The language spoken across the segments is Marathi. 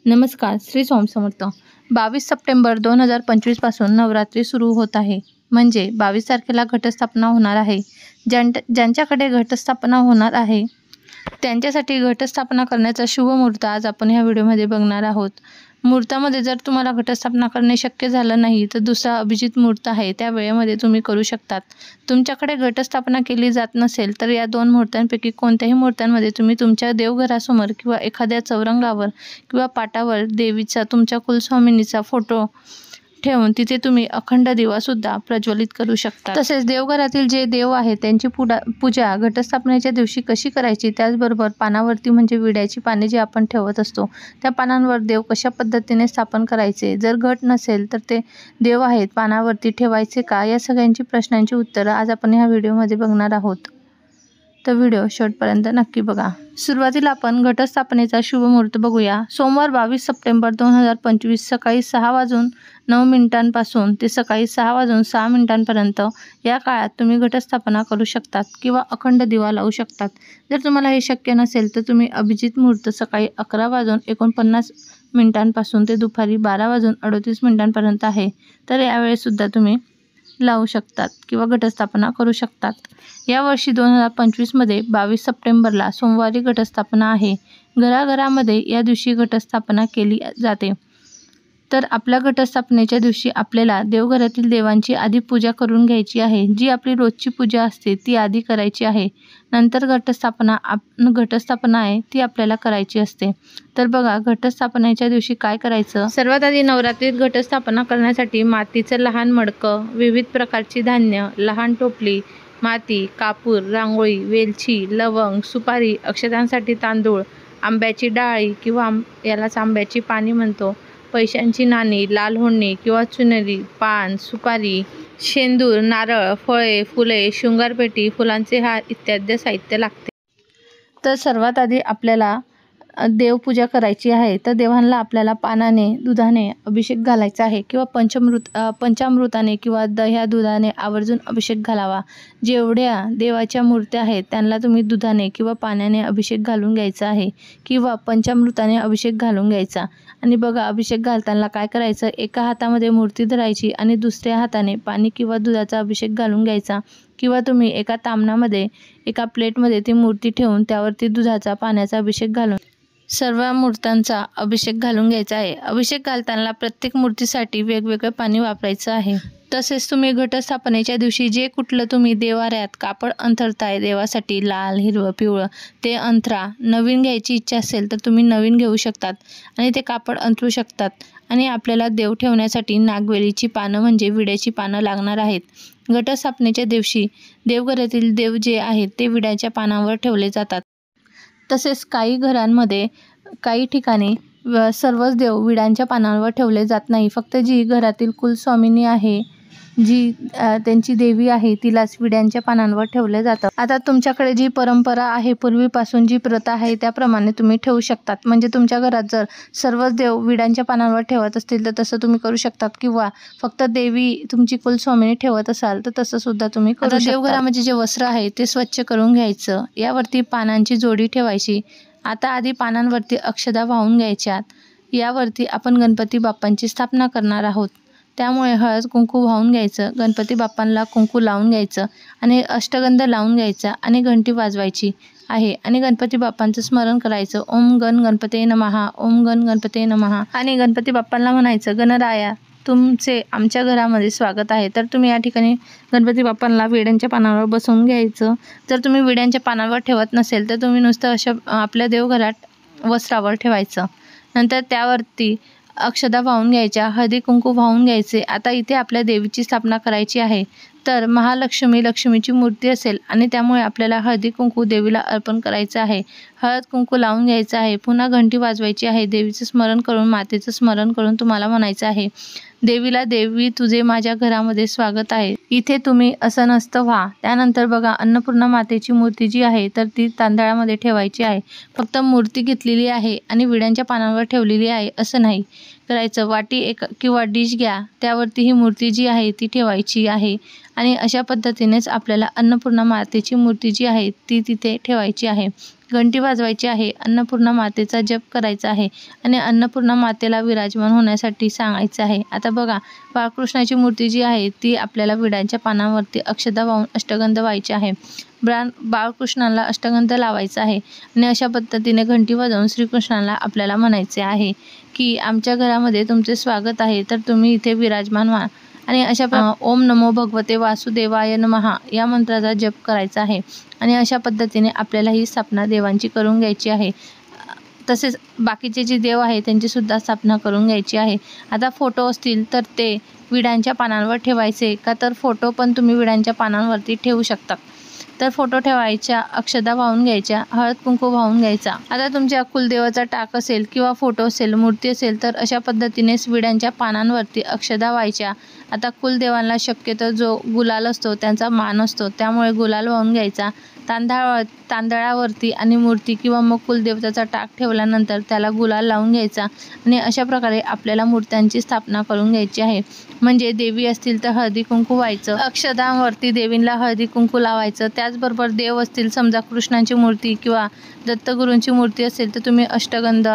नमस्कार. श्री स्वामी समर्थ. 22 सप्टेंबर 2025 पासून नवरात्री सुरू होत आहे. म्हणजे 22 तारखेला घटस्थापना होणार आहे. ज्यांच्याकडे घटस्थापना होणार आहे त्यांच्यासाठी घटस्थापना करण्याचा शुभ मुहूर्त आज आपण ह्या व्हिडिओमध्ये बघणार आहोत. मुहूर्तामध्ये जर तुम्हाला घटस्थापना करणे शक्य झालं नाही तर दुसरा अभिजित मुहूर्त आहे, त्या वेळेमध्ये तुम्ही करू शकतात. तुमच्याकडे घटस्थापना केली जात नसेल तर या दोन मुहूर्तांपैकी कोणत्याही मुहूर्तांमध्ये तुम्ही तुमच्या देवघरासमोर किंवा एखाद्या चौरंगावर किंवा पाटावर देवीचा, तुमच्या कुलस्वामिनीचा फोटो ठेवून तिथे तुम्ही अखंड दिवासुद्धा प्रज्वलित करू शकता. तसेच देवघरातील जे देव आहेत त्यांची पूजा घटस्थापनेच्या दिवशी कशी करायची, त्याचबरोबर पानावरती म्हणजे विड्याची पाने जी आपण ठेवत असतो त्या पानांवर देव कशा पद्धतीने स्थापन करायचे, जर घट नसेल तर ते देव आहेत पानावरती ठेवायचे का, या सगळ्यांची प्रश्नांची उत्तरं आज आपण ह्या व्हिडिओमध्ये बघणार आहोत. तर व्हिडिओ शेवटपर्यंत नक्की बघा. सुरुवातीला आपण घटस्थापनेचा शुभ मुहूर्त बघूया. सोमवार 22 सप्टेंबर 2025 सकाळी 6:09 ते सकाळी 6:06 या काळात तुम्ही घटस्थापना करू शकतात किंवा अखंड दिवा लावू शकतात. जर तुम्हाला हे शक्य नसेल तर तुम्ही अभिजित मुहूर्त सकाळी 11:49 ते दुपारी 12:38 आहे, तर यावेळेसुद्धा तुम्ही लावू शकतात किंवा घटस्थापना करू शकतात. यावर्षी 2025 मध्ये 22 सप्टेंबरला सोमवारी घटस्थापना आहे. घराघरामध्ये या दिवशी घटस्थापना केली जाते. तर आपल्या घटस्थापनेच्या दिवशी आपल्याला देवघरातील देवांची आधी पूजा करून घ्यायची आहे. जी आपली रोजची पूजा असते ती आधी करायची आहे. नंतर घटस्थापना आहे ती आपल्याला करायची असते. तर बघा, घटस्थापनेच्या दिवशी काय करायचं. सर्वात आधी नवरात्रीत घटस्थापना करण्यासाठी मातीचं लहान मडकं, विविध प्रकारची धान्य, लहान टोपली, माती, कापूर, रांगोळी, वेलची, लवंग, सुपारी, अक्षतांसाठी तांदूळ, आंब्याची डाळी किंवा यालाच आंब्याची पाने म्हणतो, पैशांची नाणी, लाल होळणी किंवा चुनरी, पान, सुपारी, शेंदूर, नारळ, फळे, फुले, शृंगारपेटी, फुलांचे हार इत्यादी साहित्य लागते. तर सर्वात आधी आपल्याला देवपूजा करायची आहे. तर देवांना आपल्याला पानाने, दुधाने अभिषेक घालायचा आहे किंवा पंचामृताने किंवा दह्या दुधाने आवर्जून अभिषेक घालावा. जेवढ्या देवाच्या मूर्त्या आहेत त्यांना तुम्ही दुधाने किंवा पाण्याने अभिषेक घालून घ्यायचा आहे किंवा पंचामृताने अभिषेक घालून घ्यायचा. आणि बघा, अभिषेक घालताना काय करायचं, एका हातामध्ये मूर्ती धरायची आणि दुसऱ्या हाताने पाणी किंवा दुधाचा अभिषेक घालून घ्यायचा. किंवा तुम्ही एका तामणामध्ये, एका प्लेटमध्ये ती मूर्ती ठेवून त्यावरती दुधाचा, पाण्याचा अभिषेक घालून सर्व मूर्त्यांचा अभिषेक घालून घ्यायचा आहे. अभिषेक घालताना प्रत्येक मूर्तीसाठी वेगवेगळे पाणी वापरायचं आहे. तसेच तुम्ही घटस्थापनेच्या दिवशी जे कुठलं तुम्ही देवाऱ्यात कापड अंथरताय देवासाठी, लाल, हिरवं, पिवळं, ते अंथरा. नवीन घ्यायची इच्छा असेल तर तुम्ही नवीन घेऊ शकतात आणि ते कापड अंथरू शकतात. आणि आपल्याला देव ठेवण्यासाठी नागवेलीची पानं म्हणजे विड्याची पानं लागणार आहेत. घटस्थापनेच्या दिवशी देवघरातील देव जे आहेत ते विड्याच्या पानावर ठेवले जातात. तसेच काही घरांमध्ये, काही ठिकाणी सर्वच देव विड्यांच्या पानांवर ठेवले जात नाही. फक्त जी घरातील कुलस्वामिनी आहे, जी त्यांची देवी आहे, तिलाच विड्यांच्या पानांवर ठेवले जातं. आता तुमच्याकडे जी परंपरा आहे, पूर्वीपासून जी प्रथा आहे त्याप्रमाणे तुम्ही ठेवू शकतात. म्हणजे तुमच्या घरात जर सर्वच देव विड्यांच्या पानांवर ठेवत असतील तर तसं तुम्ही करू शकतात, किंवा फक्त देवी तुमची कुलस्वामिनी ठेवत असाल तर तसं सुद्धा तुम्ही करू शकता. देवघरामध्ये जे वस्त्र आहे ते स्वच्छ करून घ्यायचं. यावरती पानांची जोडी ठेवायची. आता आधी पानांवरती अक्षता वाहून घ्यायच्यात. यावरती आपण गणपती बाप्पांची स्थापना करणार आहोत, त्यामुळे हळद कुंकू वाहून घ्यायचं. गणपती बाप्पांना कुंकू लावून घ्यायचं आणि अष्टगंध लावून घ्यायचा आणि घंटी वाजवायची आहे आणि गणपती बाप्पांचं स्मरण करायचं. ओम गण गणपते नमः, ओम गण गणपते नमः. आणि गणपती बाप्पांना म्हणायचं, गणराया तुमचे आमच्या घरामध्ये स्वागत आहे. तर तुम्ही या ठिकाणी गणपती बाप्पांना विड्यांच्या पानावर बसवून घ्यायचं. जर तुम्ही विड्यांच्या पानावर ठेवत नसेल तर तुम्ही नुसतं अशा आपल्या देवघरात वस्त्रावर ठेवायचं. नंतर त्यावरती अक्षता वाहून घ्यायच्या, हळदी कुंकू वाहून घ्यायचे. आता इथे आपल्या देवीची स्थापना करायची आहे. तर लक्ष्मीची मूर्ती असेल आणि त्यामुळे आपल्याला हळदी कुंकू देवीला अर्पण करायचं आहे. हळद कुंकू लावून घ्यायचं आहे. पुन्हा घंटी वाजवायची आहे. देवीचं स्मरण करून, मातेचं स्मरण करून तुम्हाला म्हणायचं आहे, देवीला, देवी तुझे माझ्या घरामध्ये स्वागत आहे, इथे तुम्ही असं नसतं व्हा. त्यानंतर बघा, अन्नपूर्णा मातेची मूर्ती जी आहे तर ती तांदळामध्ये ठेवायची आहे. फक्त मूर्ती घेतलेली आहे आणि विड्यांच्या पानांवर ठेवलेली आहे असं नाही करायचं. वाटी एक किंवा डिश घ्या, त्यावरती ही मूर्ती जी आहे ती ठेवायची आहे आणि अशा पद्धतीनेच आपल्याला अन्नपूर्णा मातेची मूर्ती जी आहे ती तिथे ठेवायची आहे. घंटी वाजवायची आहे, अन्नपूर्णा मातेचा जप करायचा आहे आणि अन्नपूर्णा मातेला विराजमान होण्यासाठी सांगायचं आहे. आता बघा, बाळकृष्णाची मूर्ती जी आहे ती आपल्याला विड्याच्या पानांवरती अक्षदा वाहून अष्टगंध व्हायची आहे. बाळकृष्णाला अष्टगंध लावायचा आहे आणि अशा पद्धतीने घंटी वाजवून श्रीकृष्णाला आपल्याला म्हणायचे आहे की आमच्या घरामध्ये तुमचे स्वागत आहे, तर तुम्ही इथे विराजमान व्हा. आणि अशा ओम नमो भगवते वासुदेवाय नमः या मंत्राचा जप करायचा आहे आणि अशा पद्धतीने आपल्याला ही स्थापना देवांची करून घ्यायची आहे. तसेच बाकीचे जे देव आहे त्यांची सुद्धा स्थापना करून घ्यायची आहे. आता फोटो असतील तर ते विड्यांच्या पानांवर ठेवायचे का, तर फोटो पण तुम्ही विड्यांच्या पानांवरती ठेवू शकता. तर फोटो ठेवायच्या, अक्षदा वाहून घ्यायच्या, हळद कुंकू वाहून घ्यायचा. आता तुमच्या कुलदेवाचा टाक असेल किंवा फोटो असेल, मूर्ती असेल तर अशा पद्धतीनेच विड्यांच्या पानांवरती अक्षदा व्हायच्या. आता कुलदेवांना शक्यतो जो गुलाल असतो त्यांचा मान असतो, त्यामुळे गुलाल वाहून घ्यायचा. तांदळावरती आणि मूर्ती किंवा मग कुलदेवताचा टाक ठेवल्यानंतर त्याला गुलाल लावून घ्यायचा आणि अशा प्रकारे आपल्याला मूर्त्यांची स्थापना करून घ्यायची आहे. म्हणजे देवी असतील तर हळदी कुंकू व्हायचं, अक्षदांवरती देवींना हळदी कुंकू लावायचं. त्याचबरोबर देव असतील, समजा कृष्णाची मूर्ती किंवा दत्तगुरूंची मूर्ती असेल तर तुम्ही अष्टगंध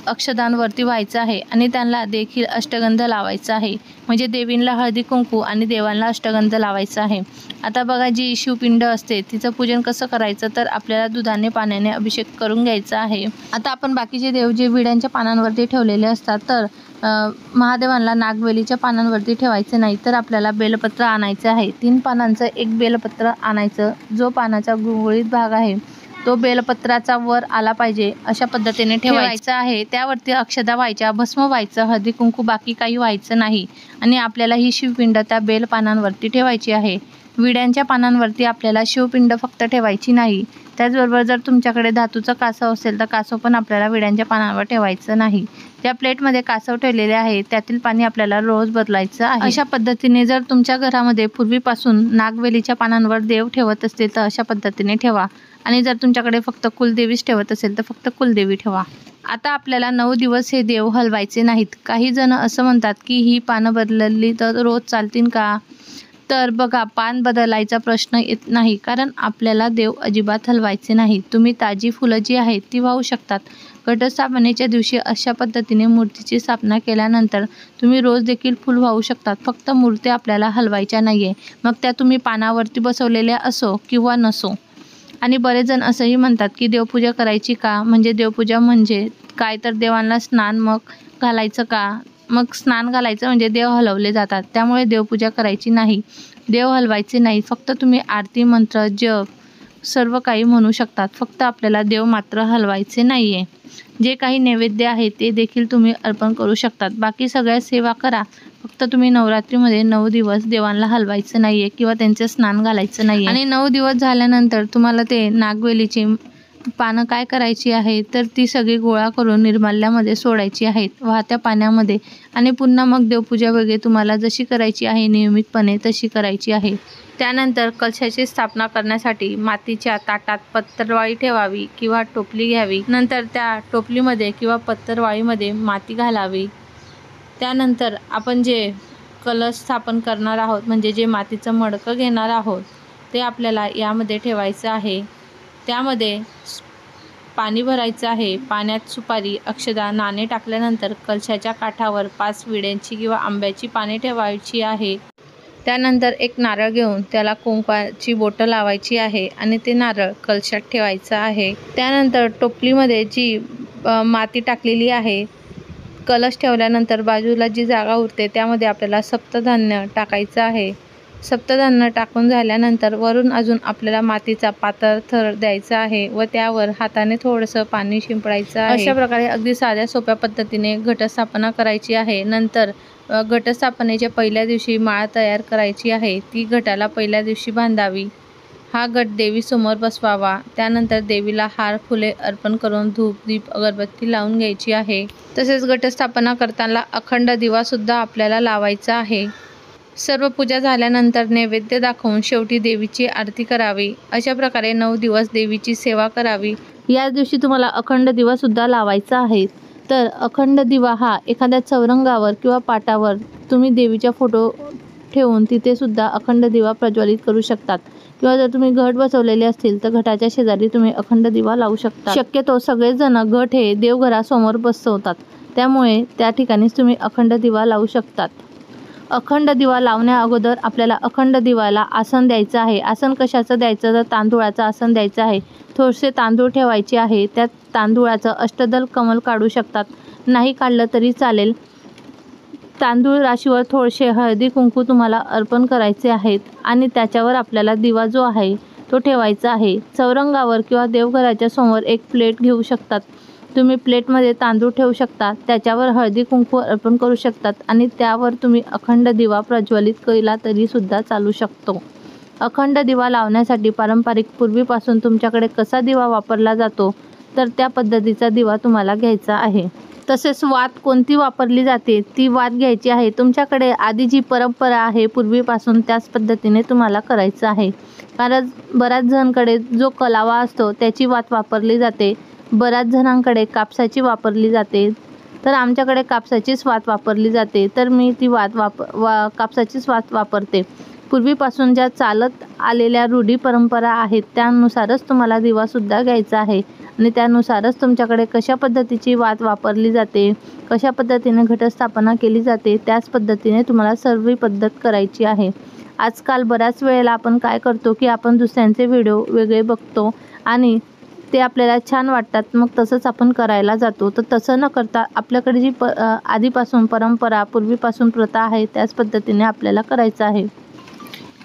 अक्षदांवरती व्हायचं आहे आणि त्यांना देखील अष्टगंध लावायचा आहे. म्हणजे देवींना हळदी कुंकू आणि देवांना अष्टगंध लावायचा आहे. आता बघा, जी शिवपिंड असते तिचं पूजन कसं करायचं, तर आपल्याला दुधाने पाण्याने अभिषेक करून घ्यायचा आहे. आता आपण बाकीचे देव जे विड्यांच्या पानांवरती ठेवलेले असतात, तर महादेवांना नागवेलीच्या पानांवरती ठेवायचे नाही, तर आपल्याला बेलपत्र आणायचं आहे. 3 पानांचं एक बेलपत्र आणायचं. जो पानाचा गुळगुळीत भाग आहे तो बेलपत्राचा वर आला पाहिजे अशा पद्धतीने ठेवायचा आहे. त्यावरती अक्षदा व्हायच्या, भस्म व्हायचं, हळदी कुंकू बाकी काही व्हायचं नाही आणि आपल्याला ही शिवपिंड त्या बेल पानांवरती ठेवायची आहे. विड्यांच्या पानांवरती आपल्याला शिवपिंड फक्त ठेवायची नाही. त्याचबरोबर जर तुमच्याकडे धातूचं कासव असेल तर कासव पण आपल्याला विड्यांच्या पानांवर ठेवायचं नाही. ज्या प्लेटमध्ये कासव ठेवलेले आहे त्यातील पाणी आपल्याला रोज बदलायचं आहे. अशा पद्धतीने जर तुमच्या घरामध्ये पूर्वीपासून नागवेलीच्या पानांवर देव ठेवत असतील तर अशा पद्धतीने ठेवा आणि जर तुमच्याकडे फक्त कुलदेवीच ठेवत असेल तर फक्त कुलदेवी ठेवा. आता आपल्याला 9 दिवस हे देव हलवायचे नाहीत. काही जण असं म्हणतात की ही पानं बदलली तर रोज चालतील का, तर बघा, पान बदलायचा प्रश्न येत नाही, कारण आपल्याला देव अजिबात हलवायचे नाही. तुम्ही ताजी फुलं जी आहेत ती वाहू शकतात. घटस्थापनेच्या दिवशी अशा पद्धतीने मूर्तीची स्थापना केल्यानंतर तुम्ही रोज देखील फुल वाहू शकतात. फक्त मूर्ती आपल्याला हलवायच्या नाही आहे, मग त्या तुम्ही पानावरती बसवलेल्या असो किंवा नसो. आणि बरेच जण असंही म्हणतात की देवपूजा करायची का, म्हणजे देवपूजा म्हणजे काय, तर देवांना स्नान मग घालायचं का, मग स्नान घालायचं म्हणजे देव हलवले जातात, त्यामुळे देवपूजा करायची नाही, देव हलवायचे नाही. फक्त तुम्ही आरती, मंत्र, जप सर्व काही म्हणू शकतात. फक्त आपल्याला देव मात्र हलवायचे नाही आहे. जे काही नैवेद्य आहे ते देखील तुम्ही अर्पण करू शकतात. बाकी सगळ्या सेवा करा, फक्त तुम्ही नवरात्रीमध्ये 9 दिवस देवांना हलवायचं नाही आहे किंवा त्यांचे स्नान घालायचं नाही आहे. आणि 9 दिवस झाल्यानंतर तुम्हाला ते नागवेलीची पानं काय करायची आहे, तर ती सगळी गोळा करून निर्माल्यामध्ये सोडायची आहेत, वाहत्या पाण्यामध्ये. आणि पुन्हा मग देवपूजा वगैरे तुम्हाला जशी करायची आहे नियमितपणे तशी करायची आहे. त्यानंतर कलशाची स्थापना करण्यासाठी मातीच्या ताटात पत्तरवाळी ठेवावी किंवा टोपली घ्यावी. नंतर त्या टोपलीमध्ये किंवा पत्तरवाळीमध्ये माती घालावी. त्यानंतर आपण जे कलश स्थापन करणार आहोत, म्हणजे जे मातीचं मडकं घेणार आहोत, ते आपल्याला यामध्ये ठेवायचं आहे. त्यामध्ये पाणी भरायचं आहे. पाण्यात सुपारी, अक्षदा, नाणे टाकल्यानंतर कलशाच्या काठावर 5 विड्यांची किंवा आंब्याची पाने ठेवायची आहे. त्यानंतर एक नारळ घेऊन त्याला कुंकवाची बोटं लावायची आहे आणि ते नारळ कलशात ठेवायचं आहे. त्यानंतर टोपलीमध्ये जी माती टाकलेली आहे, कलश ठेवल्यानंतर बाजूला जी जागा उरते त्यामध्ये आपल्याला सप्तधान्य टाकायचं आहे. सप्तधान्य टाकून झाल्यानंतर वरून अजून आपल्याला मातीचा पातळ थर द्यायचा आहे व त्यावर हाताने थोडंसं पाणी शिंपडायचं आहे. अशा प्रकारे अगदी साध्या सोप्या पद्धतीने घटस्थापना करायची आहे. नंतर घटस्थापनेच्या पहिल्या दिवशी माळ तयार करायची आहे. ती घटाला पहिल्या दिवशी बांधावी. हा घट देवीसमोर बसवावा. त्यानंतर देवीला हार, फुले अर्पण करून धूप, दीप, अगरबत्ती लावून घ्यायची आहे. तसेच घटस्थापना करताना अखंड दिवासुद्धा आपल्याला लावायचा आहे. सर्व पूजा झाल्यानंतर नैवेद्य दाखवून शेवटी देवीची आरती करावी. अशा प्रकारे 9 दिवस देवीची सेवा करावी. याच दिवशी तुम्हाला अखंड दिवासुद्धा लावायचा आहे. तर अखंड दिवा हा एखाद्या चौरंगावर किंवा पाटावर तुम्ही देवीचा फोटो ठेवून तिथे सुद्धा अखंड दिवा प्रज्वलित करू शकतात किंवा जर तुम्ही घट बसवलेले असतील तर घटाच्या शेजारी तुम्ही अखंड दिवा लावू शकता। शक्यतो सगळेच जण घट हे देवघरासमोर बसवतात, त्यामुळे त्या ठिकाणीच तुम्ही अखंड दिवा लावू शकतात। अखंड दिवा लावण्या अगोदर आपल्याला अखंड दिवाला आसन द्यायचं आहे। आसन कशाचं द्यायचं तर तांदूळाचं आसन द्यायचं आहे। थोडेसे तांदूळ ठेवायचे आहे, त्यात तांदूळाचं अष्टदल कमल काढू शकतात, नाही काढलं तरी चालेल। तांदूळ राशीवर थोडेसे हळदी कुंकू तुम्हाला अर्पण करायचे आहेत आणि त्याच्यावर आपल्याला दिवा जो आहे तो ठेवायचा आहे। चौरंगावर किंवा देवघराच्या समोर एक प्लेट घेऊ शकतात, तुम्ही प्लेटमध्ये तांदूळ ठेवू शकता, त्याच्यावर हळदी कुंकू अर्पण करू शकतात आणि त्यावर तुम्ही अखंड दिवा प्रज्वलित केला तरी सुद्धा चालू शकतो। अखंड दिवा लावण्यासाठी पारंपरिक पूर्वीपासून तुमच्याकडे कसा दिवा वापरला जातो तर त्या पद्धतीचा दिवा तुम्हाला घ्यायचा आहे। तसेच वात कोणती वापरली जाते ती वात घ्यायची आहे। तुमच्याकडे आधी जी परंपरा आहे पूर्वीपासून त्याच पद्धतीने तुम्हाला करायचं आहे, कारण बऱ्याच जणांकडे जो कलावा असतो त्याची वात वापरली जाते, बऱ्याच जणांकडे कापसाची वापरली जाते, तर आमच्याकडे कापसाचीच वात वापरली जाते, तर मी ती कापसाचीच वात वापरते। पूर्वीपासून ज्या चालत आलेल्या रूढी परंपरा आहेत त्यानुसारच तुम्हाला दिवासुद्धा घ्यायचा आहे आणि त्यानुसारच तुमच्याकडे कशा पद्धतीची वात वापरली जाते, कशा पद्धतीने घटस्थापना केली जाते त्याच पद्धतीने तुम्हाला सर्व पद्धत करायची आहे। आजकाल बऱ्याच वेळेला आपण काय करतो की आपण दुसऱ्यांचे व्हिडिओ वेगळे बघतो आणि ते आपल्याला छान वाटतात, मग तसंच आपण करायला जातो। तर तसं न करता आपल्याकडे जी आधीपासून परंपरा पूर्वीपासून प्रथा आहे त्याच पद्धतीने आपल्याला करायचं आहे।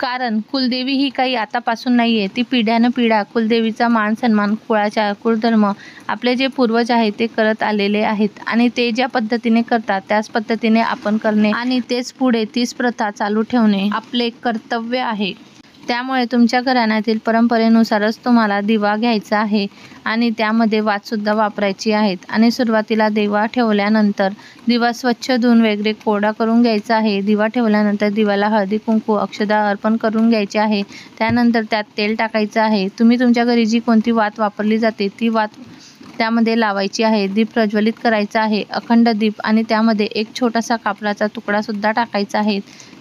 कारण कुलदेवी ही काही आतापासून नाही आहे, ती पिढ्यानपिढ्या कुलदेवीचा मान सन्मान, कुळाचार, कुळधर्म आपले जे पूर्वज आहेत ते करत आलेले आहेत आणि ते ज्या पद्धतीने करतात त्याच पद्धतीने आपण करणे आणि तेच पुढे तीच प्रथा चालू ठेवणे आपले कर्तव्य आहे। त्यामुळे तुमच्या घराण्यातील परंपरेनुसारच तुम्हाला दिवा घ्यायचा आहे आणि त्यामध्ये वातसुद्धा वापरायची आहेत आणि सुरुवातीला दिवा ठेवल्यानंतर दिवा स्वच्छ धुवून वगैरे कोरडा करून घ्यायचा आहे। दिवा ठेवल्यानंतर दिव्याला हळदी कुंकू अक्षदा अर्पण करून घ्यायचे आहे, त्यानंतर त्यात तेल टाकायचं आहे। तुम्ही तुमच्या घरी जी कोणती वात वापरली जाते ती वात त्यामध्ये लावायची आहे, दीप प्रज्वलित करायचा आहे, अखंड दीप, आणि त्यामध्ये एक छोटासा कापराचा तुकडासुद्धा टाकायचा आहे।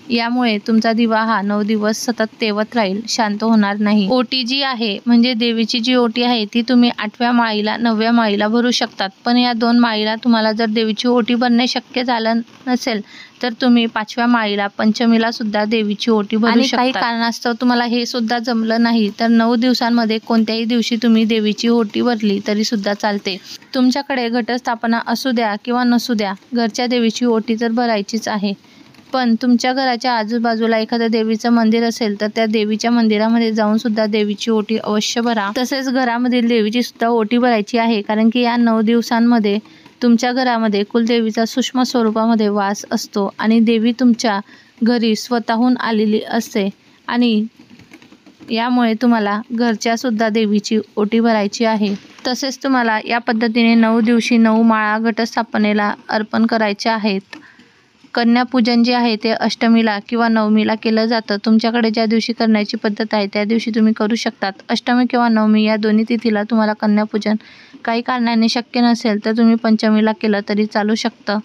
यामुळे तुमचा दिवा हा 9 दिवस सतत तेवत राहील, शांत होणार नाही। ओटी जी आहे म्हणजे देवीची जी ओटी आहे ती तुम्ही 8व्या माळीला 9व्या माळीला भरू शकतात, पण या 2 माळीला तुम्हाला जर देवीची ओटी भरणे शक्य झालं नसेल तर तुम्ही 5व्या माळीला पंचमीला सुद्धा देवीची ओटी भरू शकता। काही कारणास्तव तुम्हाला हे सुद्धा जमलं नाही तर 9 दिवसांमध्ये कोणत्याही दिवशी तुम्ही देवीची ओटी भरली तरी सुद्धा चालते। तुमच्याकडे घटस्थापना असू द्या किंवा नसू द्या, घरच्या देवीची ओटी तर भरायचीच आहे। पण तुमच्या घराच्या आजूबाजूला एखादं देवीचं मंदिर असेल तर त्या देवीच्या मंदिरामध्ये जाऊन सुद्धा देवीची ओटी अवश्य भरा। तसेच घरामधील देवीची सुद्धा ओटी भरायची आहे, कारण की या 9 दिवसांमध्ये तुमच्या घरामध्ये कुलदेवीचा सूक्ष्म स्वरूपामध्ये वास असतो आणि देवी तुमच्या घरी स्वतःहून आलेली असते आणि यामुळे तुम्हाला घरच्या सुद्धा देवीची ओटी भरायची आहे। तसेच तुम्हाला या पद्धतीने 9 दिवशी 9 माळा घटस्थापनेला अर्पण करायच्या आहेत। कन्यापूजन जे आहे ते अष्टमीला किंवा नवमीला केलं जातं। तुमच्याकडे ज्या दिवशी करण्याची पद्धत आहे त्या दिवशी तुम्ही करू शकतात। अष्टमी किंवा नवमी या दोन्ही तिथीला तुम्हाला कन्यापूजन काही कारणाने शक्य नसेल तर तुम्ही पंचमीला केलं तरी चालू शकतं,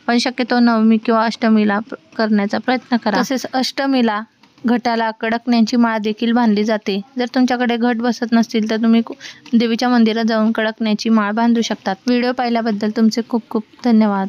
पण शक्यतो नवमी किंवा अष्टमीला करण्याचा प्रयत्न करा। तसेच अष्टमीला घटाला कडकण्यांची माळ देखील बांधली जाते। जर तुमच्याकडे घट बसत नसतील तर तुम्ही देवीच्या मंदिरात जाऊन कडकण्याची माळ बांधू शकतात। व्हिडिओ पाहिल्याबद्दल तुमचे खूप खूप धन्यवाद।